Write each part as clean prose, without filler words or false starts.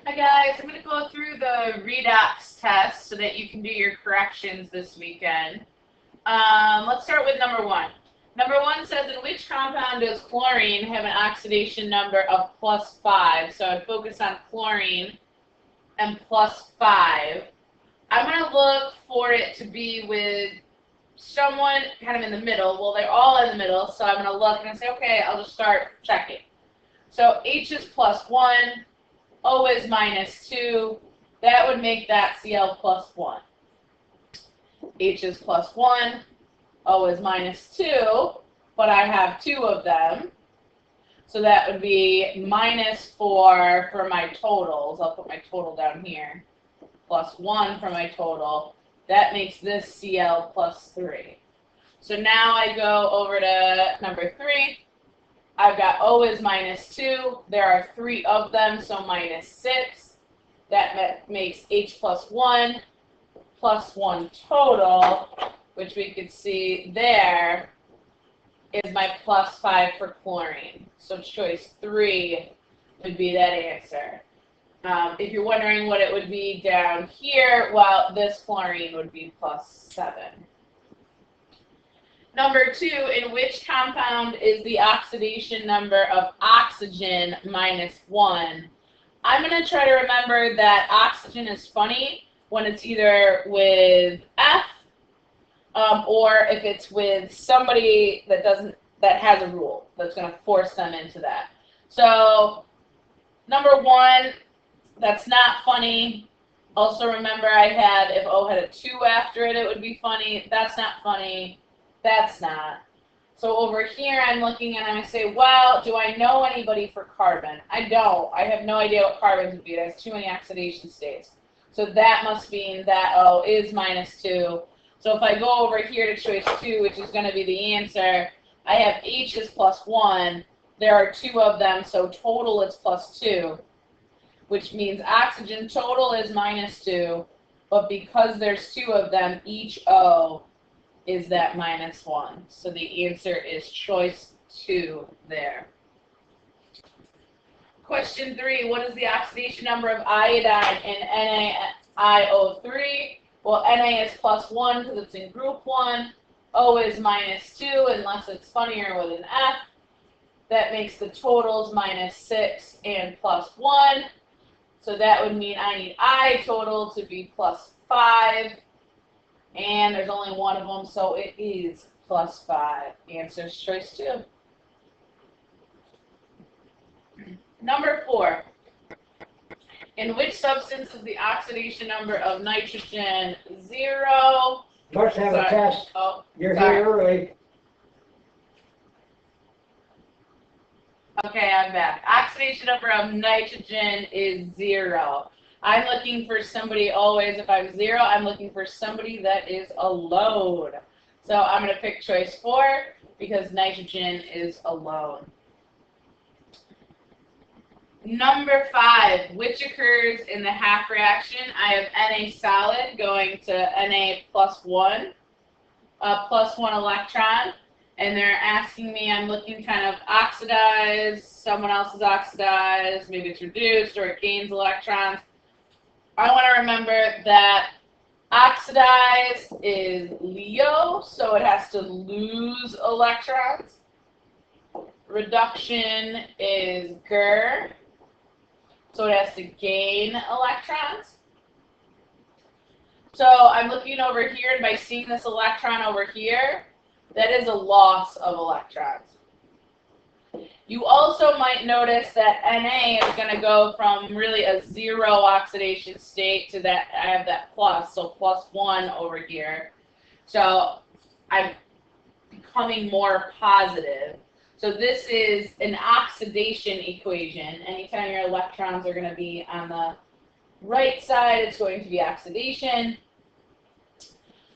Hi guys, I'm going to go through the Redox test so that you can do your corrections this weekend. Let's start with number one. Number one says, in which compound does chlorine have an oxidation number of +5? So I'd focus on chlorine and +5. I'm going to look for it to be with someone kind of in the middle. Well, they're all in the middle, so I'm going to look and say, okay, I'll just start checking. So H is +1. O is -2. That would make that Cl +1. H is +1. O is -2. But I have two of them. So that would be -4 for my totals. I'll put my total down here. +1 for my total. That makes this Cl +3. So now I go over to number 3. I've got O is -2. There are 3 of them, so -6. That makes H +1 +1 total, which we could see there is my +5 for chlorine. So choice 3 would be that answer. If you're wondering what it would be down here, well, this chlorine would be +7. Number 2, in which compound is the oxidation number of oxygen -1? I'm going to try to remember that oxygen is funny when it's either with F or if it's with somebody that has a rule that's going to force them into that. So number 1, that's not funny. Also remember if O had a 2 after it, it would be funny. That's not funny. That's not. So over here, I'm looking and I'm going to say, well, do I know anybody for carbon? I don't. I have no idea what carbon would be. It has too many oxidation states. So that must mean that O is -2. So if I go over here to choice 2, which is going to be the answer, I have H is +1. There are 2 of them, so total is +2, which means oxygen total is -2. But because there's 2 of them, each O is that -1. So the answer is choice 2 there. Question 3, what is the oxidation number of iodine in NaIO3? Well, Na is +1 because it's in group 1. O is -2 unless it's funnier with an F. That makes the totals -6 and +1. So that would mean I need I total to be +5. And there's only one of them, so it is +5. Answer is choice 2. Number 4. In which substance is the oxidation number of nitrogen 0? Must have a test. Oh, You're sorry. here early. Okay, I'm back. Oxidation number of nitrogen is 0. I'm looking for somebody always, if I'm 0, I'm looking for somebody that is alone. So I'm going to pick choice 4 because nitrogen is alone. Number 5, which occurs in the half reaction? I have Na solid going to Na +1, +1 electron. And they're asking me, I'm looking kind of oxidized, someone else is oxidized, maybe it's reduced or it gains electrons. I want to remember that oxidized is Leo, so it has to lose electrons. Reduction is Ger, so it has to gain electrons. So I'm looking over here, and by seeing this electron over here, that is a loss of electrons. You also might notice that Na is going to go from really a 0 oxidation state to that, I have that plus, so +1 over here. So I'm becoming more positive. So this is an oxidation equation. Anytime your electrons are going to be on the right side, it's going to be oxidation.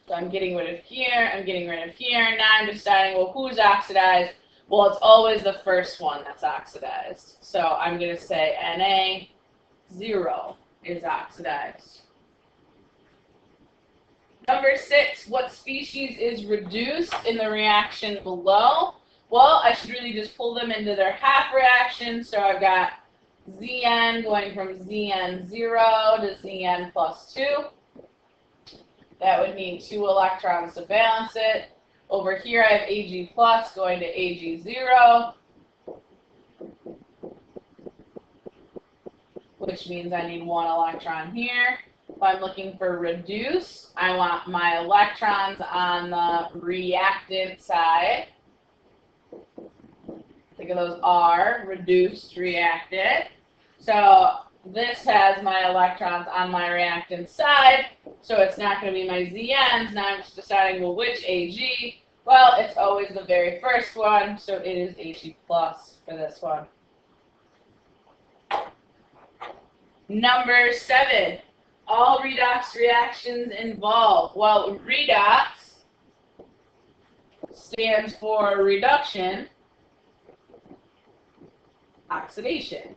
So I'm getting rid of here, I'm getting rid of here. Now I'm deciding, well, who's oxidized? Well, it's always the first one that's oxidized. So I'm going to say Na0 is oxidized. Number 6, what species is reduced in the reaction below? Well, I should really just pull them into their half reaction. So I've got Zn going from Zn0 to Zn plus 2. That would mean 2 electrons to balance it. Over here I have Ag plus going to Ag0, which means I need 1 electron here. If I'm looking for reduce, I want my electrons on the reactant side. Think of those R, reduced, reactant. So this has my electrons on my reactant side, so it's not going to be my Zns. Now I'm just deciding, well, which Ag? Well, it's always the very first one, so it is Ag plus for this one. Number 7, all redox reactions involve. Well, redox stands for reduction, oxidation.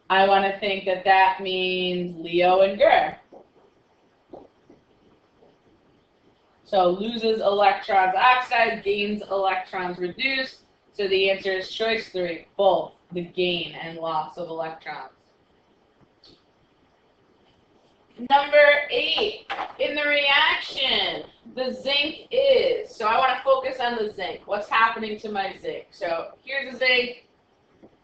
I want to think that that means Leo and Ger. So loses electrons oxidized, gains electrons reduced. So the answer is choice 3, both the gain and loss of electrons. Number 8, in the reaction, the zinc is, so I want to focus on the zinc. What's happening to my zinc? So here's a zinc,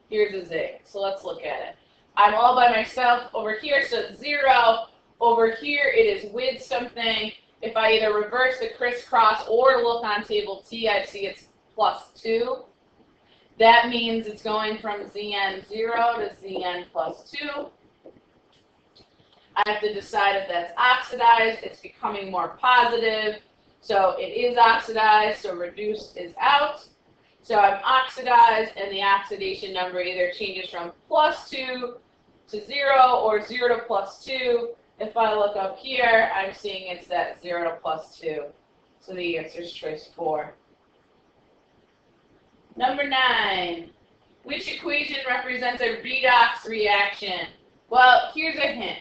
here's a zinc. So let's look at it. I'm all by myself over here, so it's 0. Over here, it is with something. If I either reverse the crisscross or look on table T, I see it's plus 2. That means it's going from Zn0 to Zn plus 2. I have to decide if that's oxidized. It's becoming more positive. So it is oxidized, so reduced is out. So I'm oxidized, and the oxidation number either changes from plus 2 to 0 or 0 to plus 2. If I look up here, I'm seeing it's that 0 to plus 2. So the answer is choice 4. Number 9, which equation represents a redox reaction? Well, here's a hint.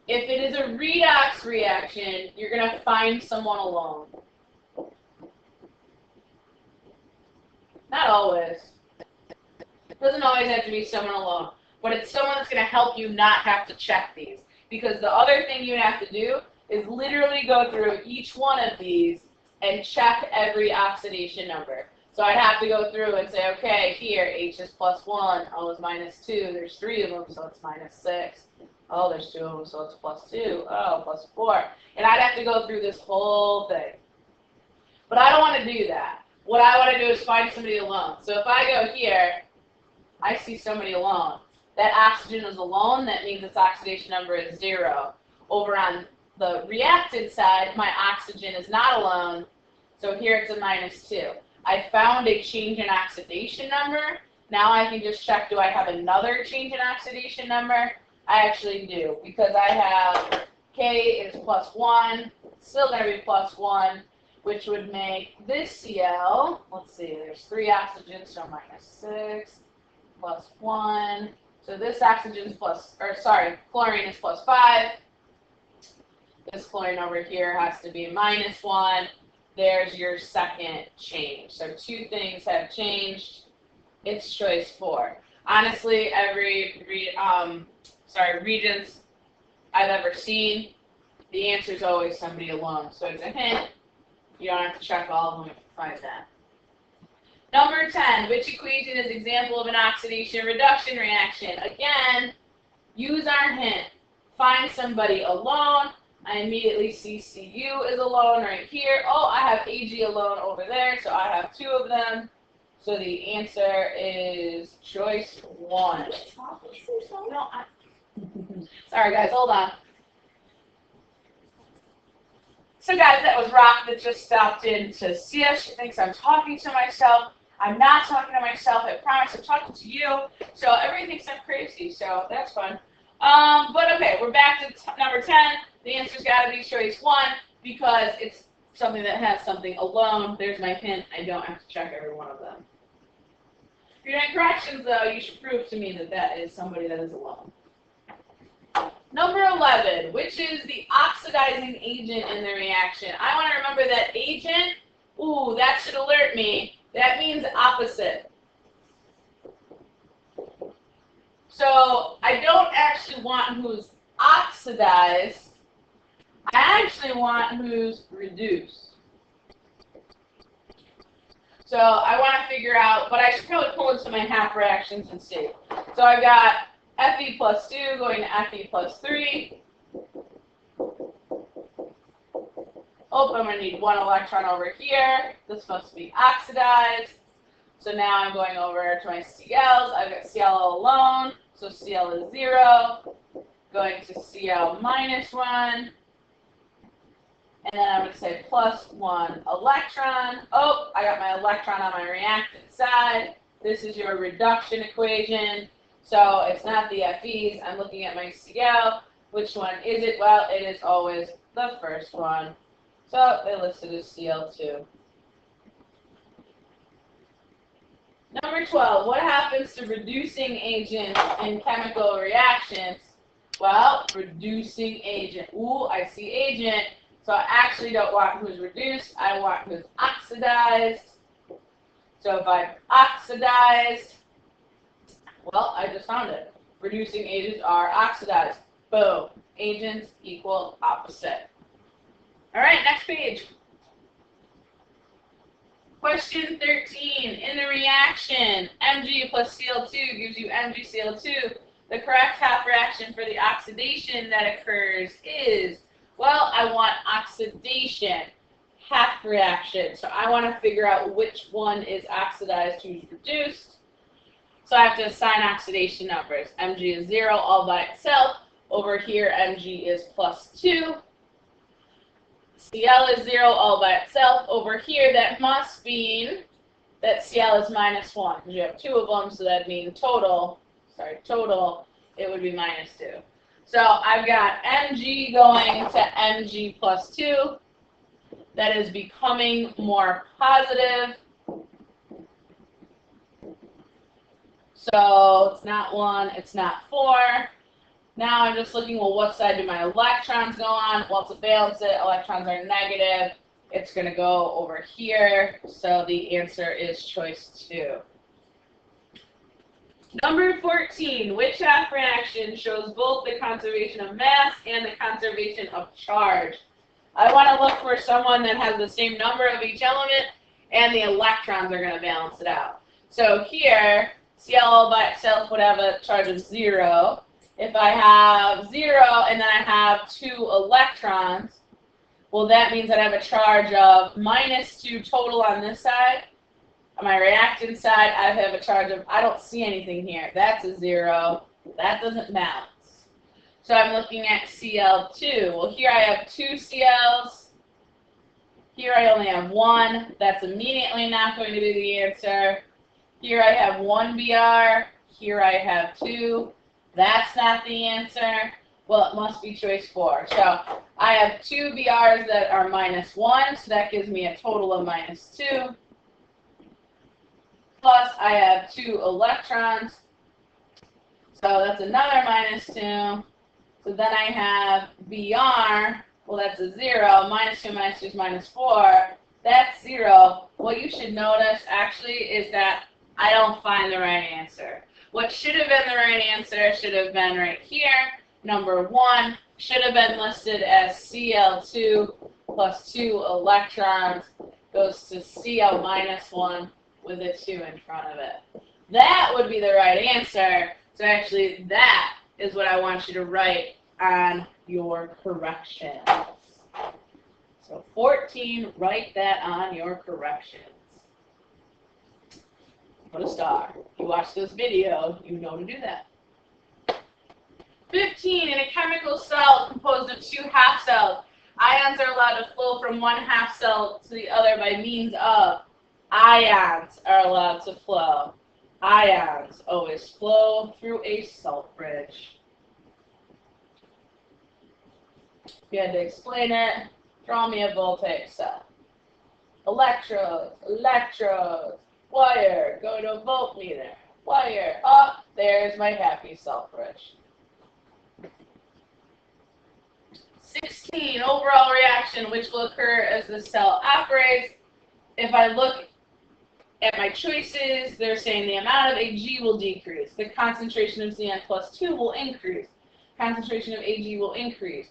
If it is a redox reaction, you're going to find someone alone. Not always. It doesn't always have to be someone alone, but it's someone that's going to help you not have to check these. Because the other thing you have to do is literally go through each one of these and check every oxidation number. So I'd have to go through and say, okay, here, H is plus 1, O is minus 2, there's 3 of them, so it's minus 6. Oh, there's 2 of them, so it's plus 2. Oh, plus 4. And I'd have to go through this whole thing. But I don't want to do that. What I want to do is find somebody alone. So if I go here, I see somebody alone. That oxygen is alone. That means its oxidation number is 0. Over on the reactant side, my oxygen is not alone. So here it's a minus 2. I found a change in oxidation number. Now I can just check, do I have another change in oxidation number? I actually do, because I have K is plus 1, still going to be plus 1, which would make this Cl, let's see, there's 3 oxygens, so minus 6, plus 1. So this oxygen is plus, or sorry, chlorine is plus 5. This chlorine over here has to be minus 1. There's your second change. So 2 things have changed. It's choice 4. Honestly, every reagents I've ever seen, the answer is always somebody alone. So it's a hint. You don't have to check all of them to find that. Number 10, which equation is example of an oxidation-reduction reaction? Again, use our hint. Find somebody alone. I immediately see Cu is alone right here. Oh, I have Ag alone over there, so I have 2 of them. So the answer is choice 1. No, sorry guys, hold on. So guys, that was Rock that just stopped in to see us. She thinks I'm talking to myself. I'm not talking to myself, I promise. I'm talking to you. So everybody thinks I'm crazy, so that's fun. But okay, we're back to number 10. The answer's got to be choice 1 because it's something that has something alone. There's my hint. I don't have to check every one of them. If you're doing corrections, though, you should prove to me that that is somebody that is alone. Number 11, which is the oxidizing agent in the reaction. I want to remember that agent. Ooh, that should alert me. That means opposite. So I don't actually want who's oxidized. I actually want who's reduced. So I want to figure out, but I should probably pull into my half reactions and see. So I've got Fe plus 2 going to Fe plus 3. Oh, I'm going to need one electron over here. This must be oxidized. So now I'm going over to my Cl's. I've got Cl alone, so Cl is 0. Going to Cl minus 1. And then I'm going to say plus 1 electron. Oh, I got my electron on my reactant side. This is your reduction equation. So it's not the Fe's. I'm looking at my Cl. Which one is it? Well, it is always the first one. So they listed as Cl2. Number 12, what happens to reducing agents in chemical reactions? Well, reducing agent. Ooh, I see agent. So I actually don't want who's reduced. I want who's oxidized. So if I'm oxidized, well, I just found it. Reducing agents are oxidized. Boom. Agents equal opposite. All right, next page. Question 13. In the reaction, Mg plus Cl2 gives you MgCl2. The correct half reaction for the oxidation that occurs is, well, I want oxidation, half reaction. So I want to figure out which one is oxidized, who's reduced. So I have to assign oxidation numbers. Mg is 0 all by itself. Over here, Mg is plus 2. Cl is 0 all by itself. Over here, that must mean that Cl is minus 1. Because you have 2 of them, so that means total, it would be minus 2. So I've got Mg going to Mg plus 2. That is becoming more positive. So it's not 1, it's not 4. Now I'm just looking, well, what side do my electrons go on? Well, to balance it, electrons are negative. It's going to go over here. So the answer is choice 2. Number 14, which half reaction shows both the conservation of mass and the conservation of charge? I want to look for someone that has the same number of each element, and the electrons are going to balance it out. So here, Cl all by itself would have a charge of 0. If I have 0 and then I have 2 electrons, well, that means that I have a charge of minus 2 total on this side. On my reactant side, I have a charge of, I don't see anything here. That's a 0. That doesn't balance. So I'm looking at Cl2. Well, here I have 2 Cls. Here I only have 1. That's immediately not going to be the answer. Here I have 1 Br. Here I have 2. That's not the answer. Well, it must be choice 4. So I have 2 Brs that are minus 1, so that gives me a total of minus 2. Plus, I have 2 electrons, so that's another minus 2. So then I have Br, well, that's a 0. Minus 2 minus 2 is minus 4. That's 0. What you should notice, actually, is that I don't find the right answer. What should have been the right answer should have been right here. Number 1 should have been listed as Cl2 plus 2 electrons goes to Cl minus 1 with a 2 in front of it. That would be the right answer. So actually, that is what I want you to write on your corrections. So 14, write that on your corrections. Put a star. If you watch this video, you know to do that. 15, in a chemical cell composed of 2 half cells, ions are allowed to flow from one half cell to the other by means of ions are allowed to flow. Ions always flow through a salt bridge. If you had to explain it, draw me a voltaic cell. Electrodes, electrodes. Wire, go to a voltmeter. Wire, up, there's my happy salt bridge. 16, overall reaction, which will occur as the cell operates. If I look at my choices, they're saying the amount of Ag will decrease. The concentration of Zn plus 2 will increase. Concentration of Ag will increase.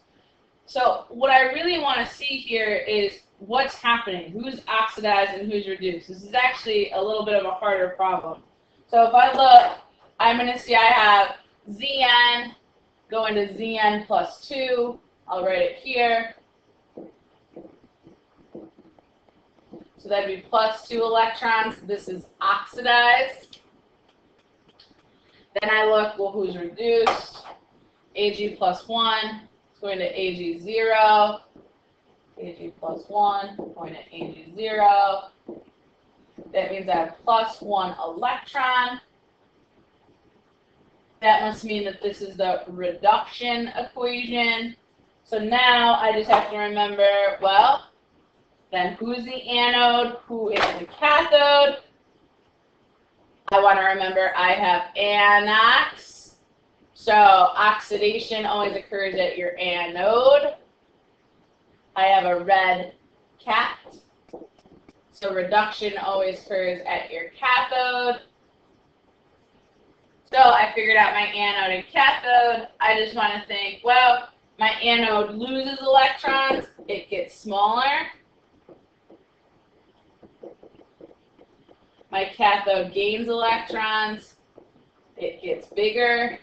So what I really want to see here is what's happening. Who's oxidized and who's reduced. This is actually a little bit of a harder problem. So if I look, I'm going to see I have Zn going to Zn plus 2. I'll write it here. So that'd be plus 2 electrons. This is oxidized. Then I look, well, who's reduced? Ag plus 1 is going to Ag 0. Ag plus 1 going to Ag 0. That means I have plus 1 electron. That must mean that this is the reduction equation. So now I just have to remember, well, then who's the anode? Who is the cathode? I want to remember I have anox. So oxidation always occurs at your anode. I have a red cat. So reduction always occurs at your cathode. So I figured out my anode and cathode. I just want to think, well, my anode loses electrons. It gets smaller. My cathode gains electrons. It gets bigger.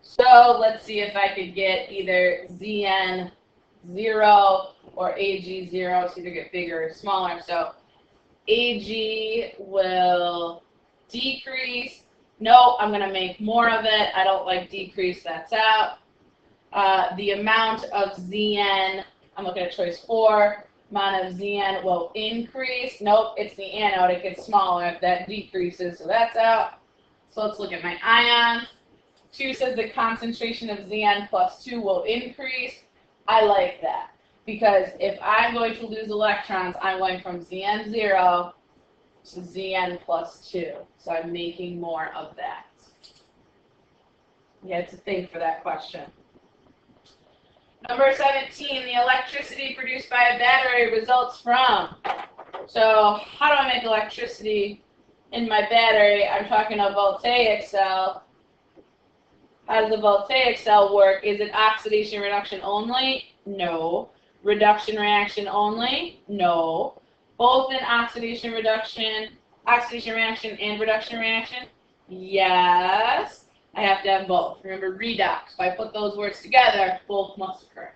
So let's see if I could get either Zn 0 or Ag 0 to either get bigger or smaller. So Ag will decrease. No, I'm going to make more of it. I don't like decrease. That's out. The amount of Zn, I'm looking at choice 4. Amount of Zn will increase. Nope, it's the anode. It gets smaller. That decreases, so that's out. So let's look at my ions. 2 says the concentration of Zn plus 2 will increase. I like that because if I'm going to lose electrons, I'm going from Zn 0 to Zn plus 2. So I'm making more of that. You had to think for that question. Number 17, the electricity produced by a battery results from. So how do I make electricity in my battery? I'm talking a voltaic cell. How does the voltaic cell work? Is it oxidation reduction only? No. Reduction reaction only? No. Both in oxidation reaction and reduction reaction? Yes. I have to have both. Remember redox. If I put those words together, both must occur.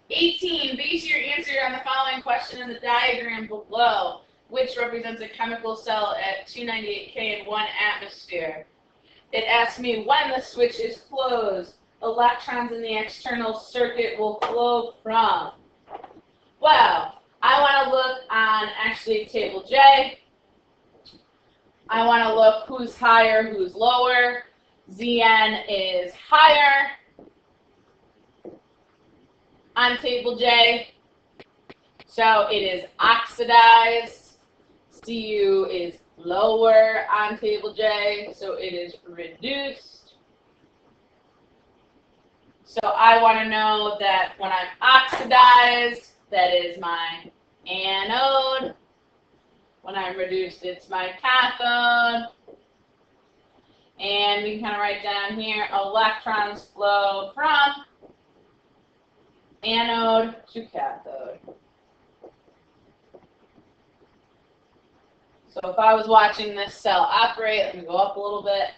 18. Base your answer on the following question in the diagram below. Which represents a chemical cell at 298 K in 1 atmosphere? It asks me when the switch is closed, electrons in the external circuit will flow from. Well, I want to look on actually table J. I want to look who's higher, who's lower. Zn is higher on table J. So it is oxidized. Cu is lower on table J, so it is reduced. So I want to know that when I'm oxidized, that is my anode. When I'm reduced, it's my cathode. And we can kind of write down here, electrons flow from anode to cathode. So if I was watching this cell operate, let me go up a little bit.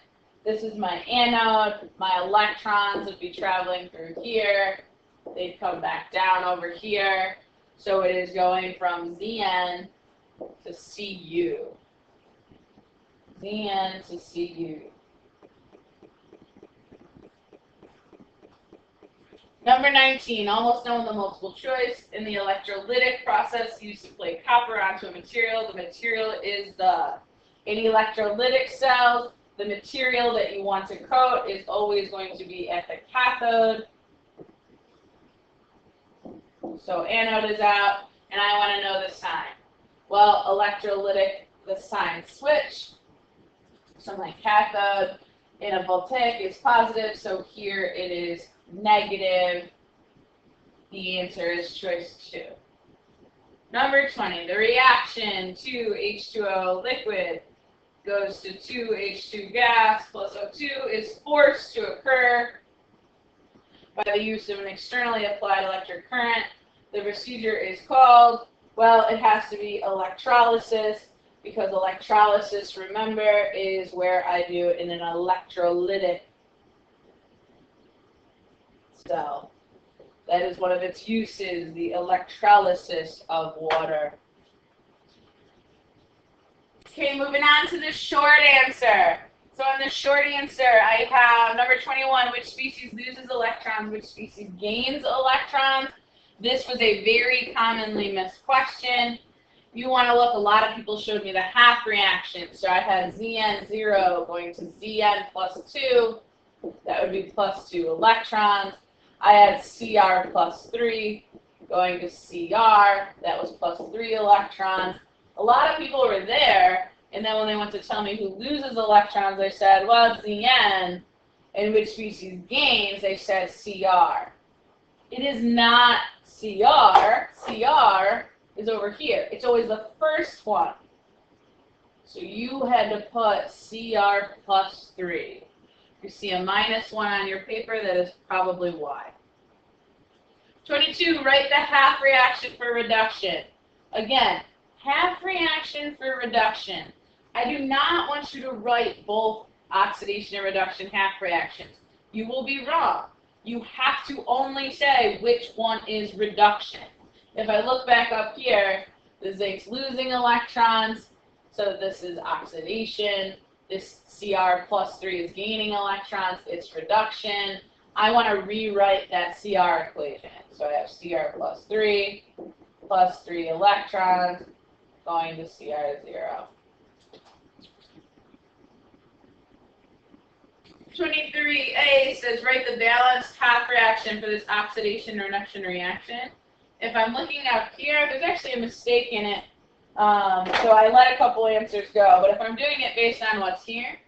This is my anode. My electrons would be traveling through here. They'd come back down over here. So it is going from Zn to Cu. Zn to Cu. Number 19, almost known the multiple choice. In the electrolytic process used to plate copper onto a material, the material is the. In electrolytic cells, the material that you want to coat is always going to be at the cathode. So anode is out, and I want to know the sign. Well, electrolytic, the sign switch. So my cathode in a voltaic is positive, so here it is negative. The answer is choice 2. Number 20, the reaction to H2O liquid goes to 2H2 gas plus O2 is forced to occur by the use of an externally applied electric current. The procedure is called, well, it has to be electrolysis, because electrolysis, remember, is where I do it in an electrolytic cell. That is one of its uses, the electrolysis of water. Okay, moving on to the short answer. So in the short answer, I have number 21, which species loses electrons, which species gains electrons. This was a very commonly missed question. You want to look, a lot of people showed me the half reaction. So I had Zn0 going to Zn plus 2. That would be plus 2 electrons. I had Cr plus 3 going to Cr. That was plus 3 electrons. A lot of people were there, and then when they went to tell me who loses electrons, they said, well, it's Zn. And which species gains, they said Cr. It is not Cr. Cr is over here. It's always the first one. So you had to put Cr plus 3. You see a minus 1 on your paper, that is probably why. 22, write the half reaction for reduction. Again, half reaction for reduction. I do not want you to write both oxidation and reduction half reactions. You will be wrong. You have to only say which one is reduction. If I look back up here, the zinc's losing electrons, so this is oxidation. This Cr plus 3 is gaining electrons, it's reduction. I want to rewrite that Cr equation. So I have Cr plus 3 electrons going to Cr0. 23a says write the balanced half reaction for this oxidation reduction reaction. If I'm looking up here, there's actually a mistake in it. So I let a couple answers go, but if I'm doing it based on what's here,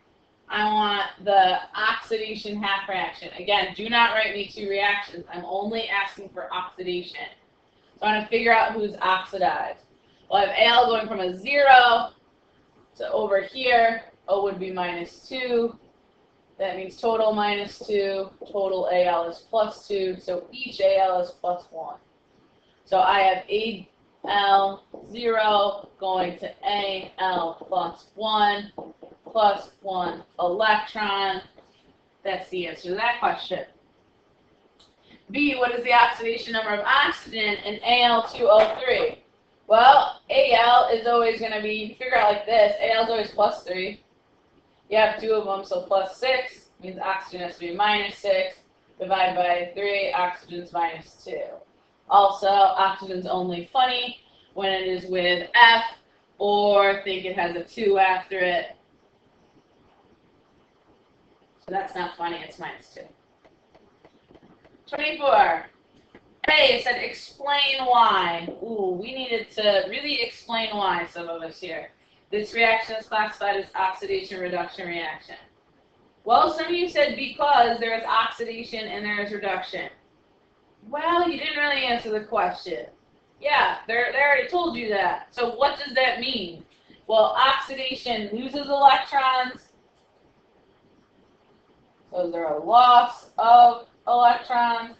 I want the oxidation half reaction. Again, do not write me two reactions. I'm only asking for oxidation. So I want to figure out who's oxidized. Well, I have Al going from a 0 to over here. O would be minus 2. That means total minus 2. Total Al is plus 2. So each Al is plus 1. So I have Al0 going to Al plus 1 electron. That's the answer to that question. B, what is the oxidation number of oxygen in Al2O3? Well, Al is always going to be, you can figure out like this, Al is always plus 3. You have two of them, so plus 6 means oxygen has to be minus 6. Divide by 3, oxygen's minus 2. Also, oxygen's only funny when it is with F, or think it has a 2 after it. So that's not funny, it's minus 2. 24. Hey, it said explain why. Ooh, we needed to really explain why, some of us here. This reaction is classified as oxidation reduction reaction. Well, some of you said because there is oxidation and there is reduction. Well, you didn't really answer the question. Yeah, they already told you that. So what does that mean? Well, oxidation loses electrons. So there are loss of electrons.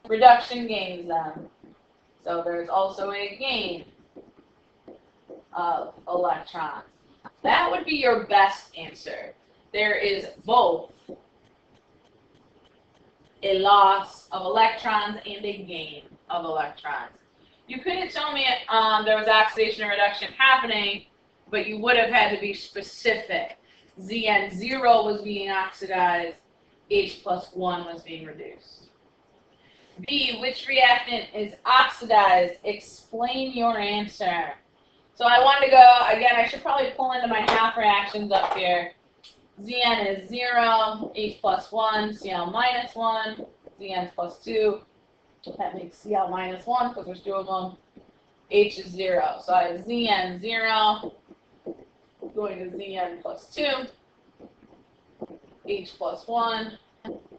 Reduction gains them. So there's also a gain of electrons. That would be your best answer. There is both a loss of electrons and a gain of electrons. You couldn't tell me there was oxidation and reduction happening, but you would have had to be specific. Zn0 was being oxidized, H plus 1 was being reduced. B, which reactant is oxidized? Explain your answer. So I wanted to go, again, I should probably pull into my half reactions up here. Zn is 0, H plus 1, Cl minus 1, Zn plus 2. That makes Cl minus 1 because there's 2 of them. H is 0. So I have Zn 0 going to Zn plus 2. H plus 1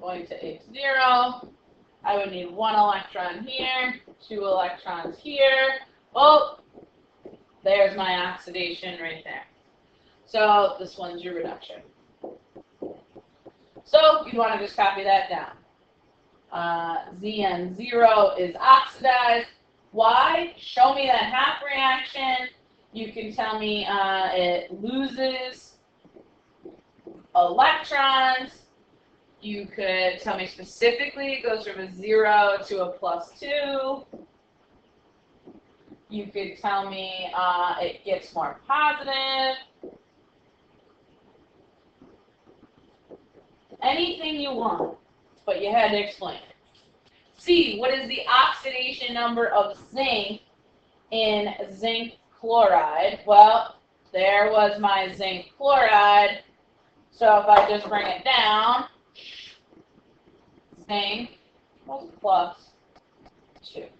going to H0. I would need 1 electron here, 2 electrons here. Oh, there's my oxidation right there. So this one's your reduction. So you want to just copy that down. Zn0 is oxidized. Why? Show me that half reaction. You can tell me it loses electrons. You could tell me specifically it goes from a 0 to a +2. You could tell me it gets more positive. Anything you want, but you had to explain it. C, what is the oxidation number of zinc in zinc chloride? Well, there was my zinc chloride. So if I just bring it down, zinc was +2.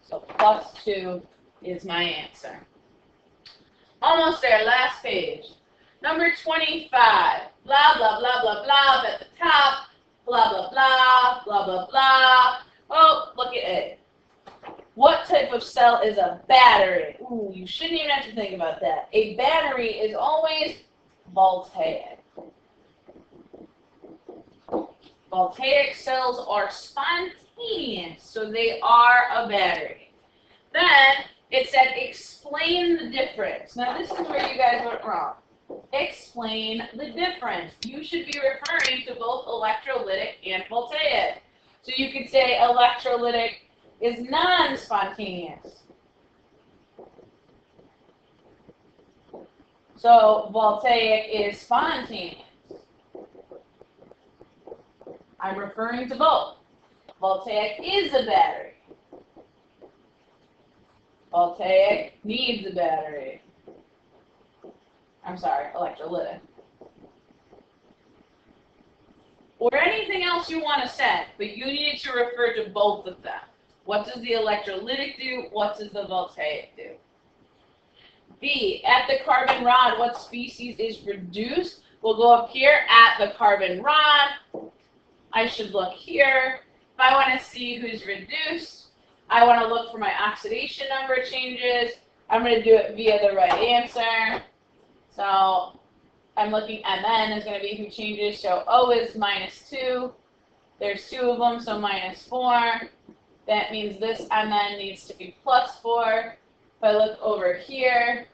So +2 is my answer. Almost there, last page. Number 25. Blah, blah, blah, blah, blah at the top. Blah, blah, blah, blah, blah, blah. Oh, look at it. What type of cell is a battery? Ooh, you shouldn't even have to think about that. A battery is always voltaic. Voltaic cells are spontaneous, so they are a battery. Then it said explain the difference. Now this is where you guys went wrong. Explain the difference. You should be referring to both electrolytic and voltaic. So you could say electrolytic is non-spontaneous. So voltaic is spontaneous. I'm referring to both. Voltaic is a battery. Voltaic needs a battery. I'm sorry, electrolytic. Or anything else you want to say, but you need to refer to both of them. What does the electrolytic do? What does the voltaic do? B, at the carbon rod, what species is reduced? We'll go up here at the carbon rod. I should look here. If I want to see who's reduced, I want to look for my oxidation number changes. I'm going to do it via the right answer. So I'm looking, Mn is going to be who changes. So O is -2. There's 2 of them, so -4. That means this Mn needs to be +4. If I look over here,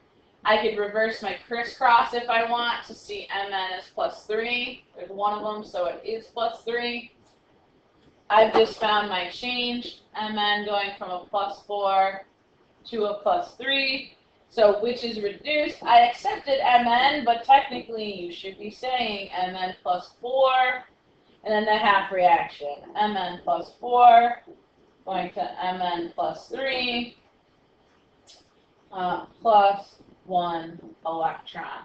I could reverse my crisscross if I want to see Mn is +3. There's 1 of them, so it is +3. I've just found my change, Mn going from a +4 to a +3. So which is reduced? I accepted Mn, but technically you should be saying Mn +4, and then the half reaction. Mn +4 going to Mn +3 plus 1 electron.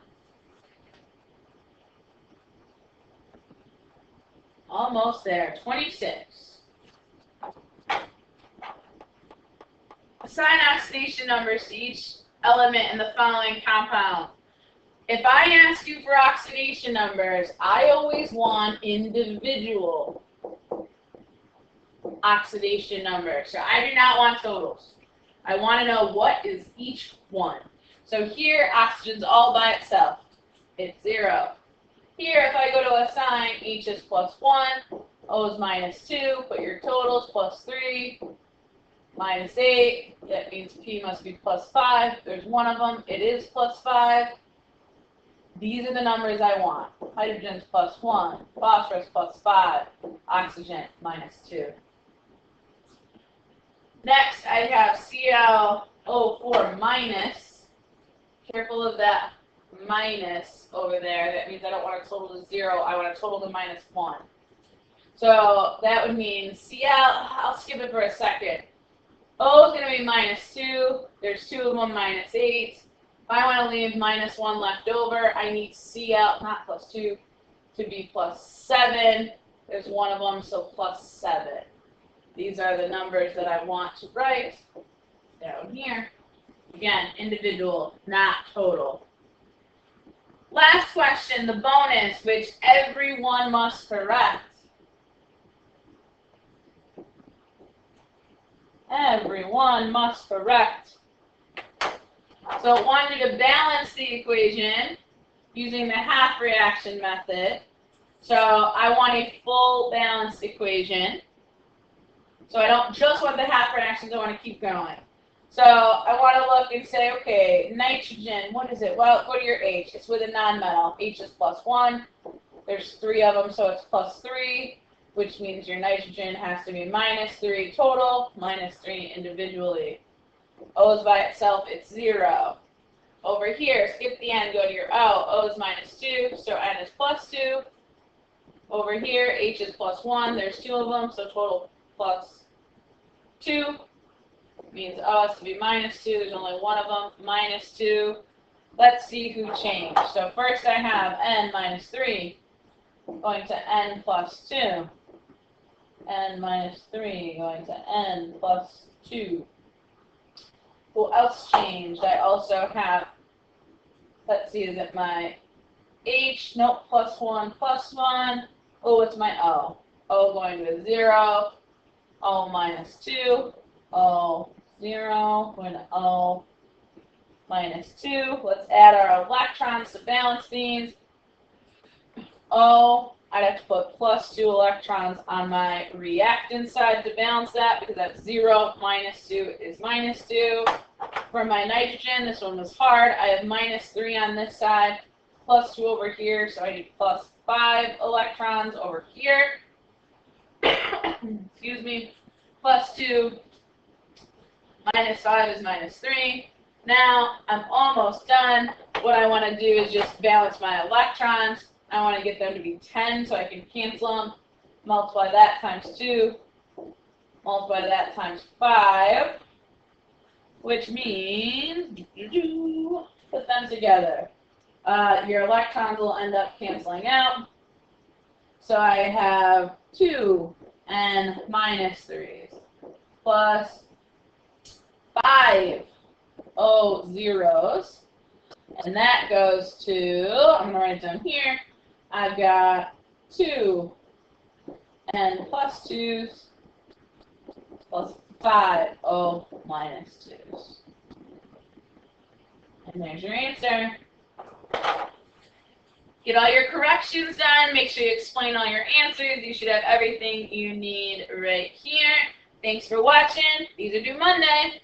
Almost there. 26. Assign oxidation numbers to each element in the following compound. If I ask you for oxidation numbers, I always want individual oxidation numbers. So I do not want totals. I want to know what is each one. So here, oxygen's all by itself. It's 0. Here, if I go to assign, H is +1, O is -2, put your totals, +3, -8, that means P must be +5. There's 1 of them, it is +5. These are the numbers I want. Hydrogen's +1, phosphorus +5, oxygen -2. Next, I have ClO4 minus. Careful of that minus over there. That means I don't want a total to 0. I want a total to -1. So that would mean Cl, I'll skip it for a second. O is going to be -2. There's 2 of them, -8. If I want to leave -1 left over, I need Cl, not +2, to be +7. There's 1 of them, so +7. These are the numbers that I want to write down here. Again, individual, not total. Last question, the bonus, which everyone must correct. Everyone must correct. So it wanted to balance the equation using the half reaction method. So I want a full balanced equation. So I don't just want the half reactions, I want to keep going. So I want to look and say, okay, nitrogen, what is it? Well, go to your H. It's with a nonmetal. H is +1. There's 3 of them, so it's +3, which means your nitrogen has to be -3 total, -3 individually. O is by itself, it's 0. Over here, skip the N, go to your O. O is -2, so N is +2. Over here, H is +1. There's 2 of them, so total +2 means O has to be -2. There's only 1 of them, -2. Let's see who changed. So first I have N -3 going to N +2. N -3 going to N +2. Who else changed? I also have, let's see, is it my H? Nope, +1, +1. Oh, it's my O. O going to 0. O -2. O 0. Going to O -2. Let's add our electrons to balance these. O, I'd have to put +2 electrons on my reactant side to balance that because that's 0. -2 is -2. For my nitrogen, this one was hard. I have -3 on this side, +2 over here, so I need +5 electrons over here. Excuse me. +2 -5 is -3. Now I'm almost done. What I want to do is just balance my electrons. I want to get them to be 10 so I can cancel them. Multiply that times 2. Multiply that times 5. Which means, put them together. Your electrons will end up canceling out. So I have 2 N -3s plus 5 O zeros. And that goes to, I'm going to write it down here, I've got 2 N +2s plus 5 O -2s. And there's your answer. Get all your corrections done. Make sure you explain all your answers. You should have everything you need right here. Thanks for watching. These are due Monday.